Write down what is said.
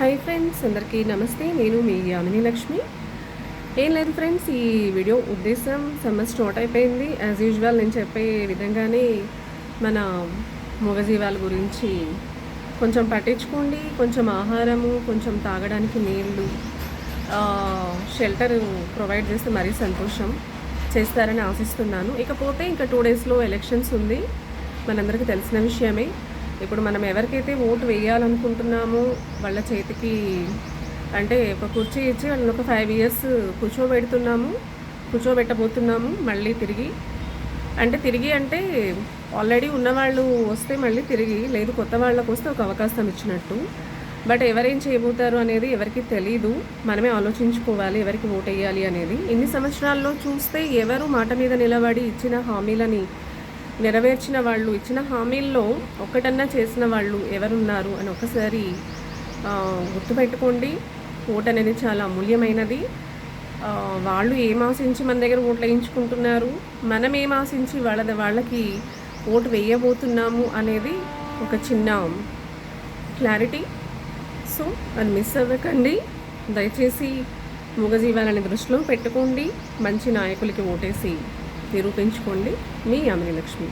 Hi friends, అందరికీ నమస్తే. నేను మీ యామిని లక్ష్మి. ఏం లేదు ఫ్రెండ్స్, ఈ వీడియో ఉద్దేశం సమ్మర్ స్టార్ట్ అయిపోయింది. యాజ్ యూజువల్ నేను చెప్పే విధంగానే మన మూగజీవాల గురించి కొంచెం పట్టించుకోండి. కొంచెం ఆహారము, కొంచెం తాగడానికి నీళ్ళు, షెల్టర్ ప్రొవైడ్ చేస్తే మరీ సంతోషం. చేస్తారని ఆశిస్తున్నాను. ఇకపోతే ఇంకా 2 డేస్లో ఎలక్షన్స్ ఉంది, మనందరికీ తెలిసిన విషయమే. ఇప్పుడు మనం ఎవరికైతే ఓటు వేయాలనుకుంటున్నామో వాళ్ళ చేతికి అంటే ఒక కుర్చీ ఇచ్చి వాళ్ళని ఒక 5 years కూర్చోబెట్టబోతున్నాము. మళ్ళీ తిరిగి అంటే ఆల్రెడీ ఉన్నవాళ్ళు వస్తే మళ్ళీ తిరిగి, లేదు కొత్త వాళ్ళకు వస్తే ఒక అవకాశం ఇచ్చినట్టు. బట్ ఎవరేం చేయబోతారు అనేది ఎవరికి తెలీదు. మనమే ఆలోచించుకోవాలి ఎవరికి ఓటు వేయాలి అనేది. ఇన్ని సంవత్సరాల్లో చూస్తే ఎవరు మాట మీద నిలబడి ఇచ్చిన హామీలని నెరవేర్చిన వాళ్ళు, ఇచ్చిన హామీల్లో ఒక్కటన్నా చేసిన వాళ్ళు ఎవరున్నారు అని ఒకసారి గుర్తుపెట్టుకోండి. ఓటు అనేది చాలా అమూల్యమైనది. వాళ్ళు ఏం ఆశించి మన దగ్గర ఓట్లు వేయించుకుంటున్నారు, మనం ఏం ఆశించి వాళ్ళకి ఓటు వేయబోతున్నాము అనేది ఒక చిన్న క్లారిటీ. సో అది మిస్ అవ్వకండి. దయచేసి మూగజీవాలని దృష్టిలో పెట్టుకోండి. మంచి నాయకులకి ఓటేసి నిరూపించుకోండి. మీ యామిని లక్ష్మి.